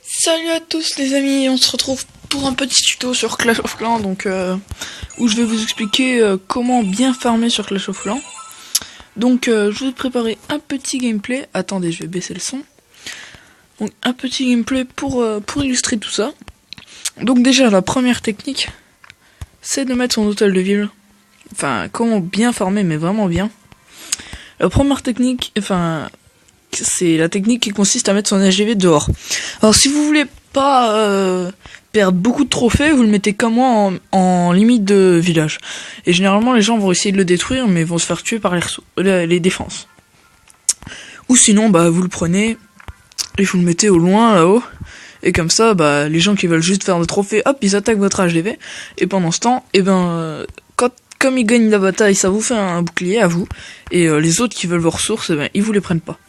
Salut à tous les amis, on se retrouve pour un petit tuto sur Clash of Clans, donc où je vais vous expliquer comment bien farmer sur Clash of Clans. Donc je vous ai préparé un petit gameplay, attendez je vais baisser le son. Donc un petit gameplay pour illustrer tout ça. Donc déjà la première technique, c'est de mettre son hôtel de ville. Enfin comment bien farmer mais vraiment bien. La première technique, c'est la technique qui consiste à mettre son HGV dehors. Alors si vous voulez pas perdre beaucoup de trophées, vous le mettez comme moi en limite de village. Et généralement les gens vont essayer de le détruire mais vont se faire tuer par les défenses. Ou sinon bah vous le prenez et vous le mettez au loin là-haut. Et comme ça bah les gens qui veulent juste faire des trophées, hop ils attaquent votre HGV. Et pendant ce temps, comme ils gagnent la bataille, ça vous fait un bouclier à vous. Et les autres qui veulent vos ressources, ils vous les prennent pas.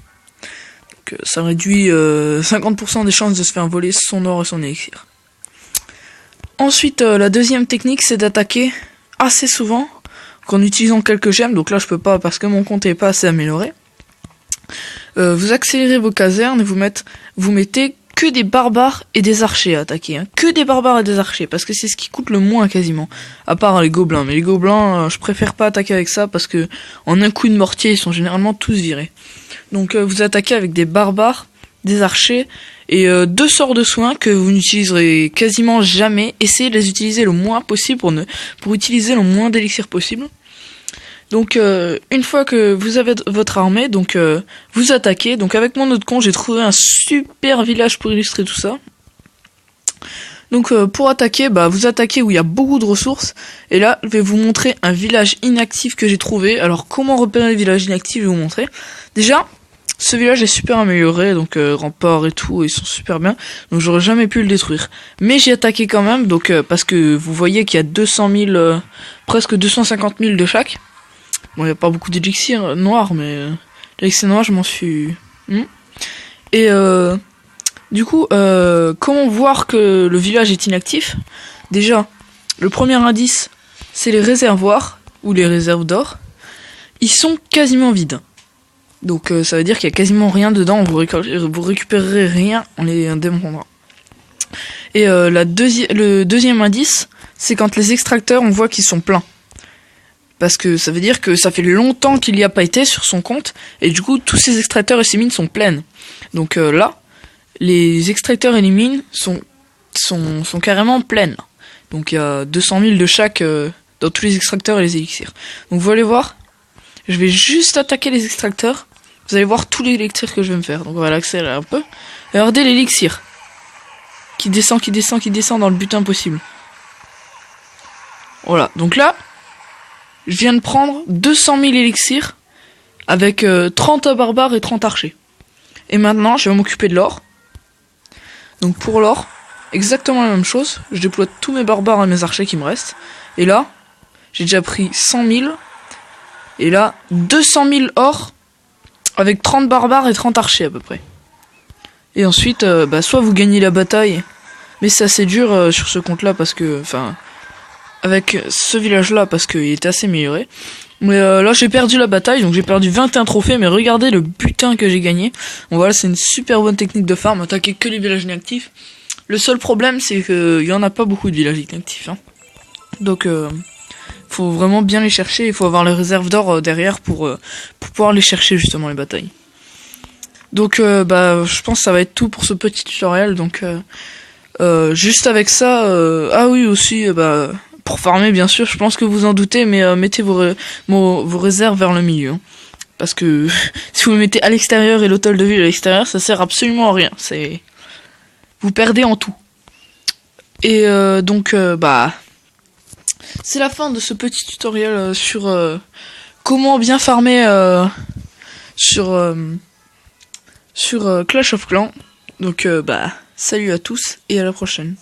Donc ça réduit 50% des chances de se faire voler son or et son élixir. Ensuite, la deuxième technique, c'est d'attaquer assez souvent, en utilisant quelques gemmes. Donc là, je peux pas parce que mon compte est pas assez amélioré. Vous accélérez vos casernes et vous mettez que des barbares et des archers à attaquer. Hein. Que des barbares et des archers, parce que c'est ce qui coûte le moins quasiment. À part les gobelins. Mais les gobelins, je préfère pas attaquer avec ça, parce que en un coup de mortier, ils sont généralement tous virés. Donc vous attaquez avec des barbares, des archers, et 2 sorts de soins que vous n'utiliserez quasiment jamais. Essayez de les utiliser le moins possible pour utiliser le moins d'élixir possible. Donc une fois que vous avez votre armée, donc vous attaquez. Donc avec mon autre compte, j'ai trouvé un super village pour illustrer tout ça. Donc pour attaquer, bah vous attaquez où il y a beaucoup de ressources. Et là, je vais vous montrer un village inactif que j'ai trouvé. Alors comment repérer les villages inactifs, je vais vous montrer. Déjà, ce village est super amélioré, donc rempart et tout, ils sont super bien. Donc j'aurais jamais pu le détruire. Mais j'ai attaqué quand même, donc parce que vous voyez qu'il y a 200 000, presque 250 000 de chaque. Bon, il n'y a pas beaucoup d'élixir noir, mais l'élixir noir, je m'en suis... Et du coup, comment voir que le village est inactif? Déjà, le premier indice, c'est les réservoirs, ou les réserves d'or. Ils sont quasiment vides. Donc ça veut dire qu'il y a quasiment rien dedans, vous récupérerez rien en les démontant. Et le deuxième indice, c'est quand les extracteurs, on voit qu'ils sont pleins. Parce que ça veut dire que ça fait longtemps qu'il n'y a pas été sur son compte, et du coup tous ces extracteurs et ces mines sont pleines. Donc là, les extracteurs et les mines sont carrément pleines. Donc il y a 200 000 de chaque dans tous les extracteurs et les élixirs. Donc vous allez voir, je vais juste attaquer les extracteurs. Vous allez voir tous les élixirs que je vais me faire. Donc on va l'accélérer un peu. Regardez l'élixir. Qui descend dans le but impossible. Voilà. Donc là, je viens de prendre 200 000 élixirs avec 30 barbares et 30 archers. Et maintenant, je vais m'occuper de l'or. Donc pour l'or, exactement la même chose. Je déploie tous mes barbares et mes archers qui me restent. Et là, j'ai déjà pris 100 000. Et là, 200 000 or avec 30 barbares et 30 archers à peu près. Et ensuite, soit vous gagnez la bataille, mais c'est assez dur sur ce compte-là parce que, avec ce village-là parce qu'il est assez amélioré. Mais là, j'ai perdu la bataille, donc j'ai perdu 21 trophées, mais regardez le butin que j'ai gagné. Bon voilà, c'est une super bonne technique de farm, attaquer que les villages inactifs. Le seul problème, c'est qu'il y en a pas beaucoup de villages inactifs. Hein. Donc, faut vraiment bien les chercher, il faut avoir les réserves d'or derrière pour pouvoir les chercher justement les batailles. Donc je pense que ça va être tout pour ce petit tutoriel. Donc juste avec ça, ah oui aussi pour farmer bien sûr, je pense que vous en doutez, mais mettez vos réserves vers le milieu. Hein. Parce que si vous le mettez à l'extérieur et l'hôtel de ville à l'extérieur, ça sert absolument à rien. Vous perdez en tout. Et c'est la fin de ce petit tutoriel sur comment bien farmer sur Clash of Clans. Donc salut à tous et à la prochaine.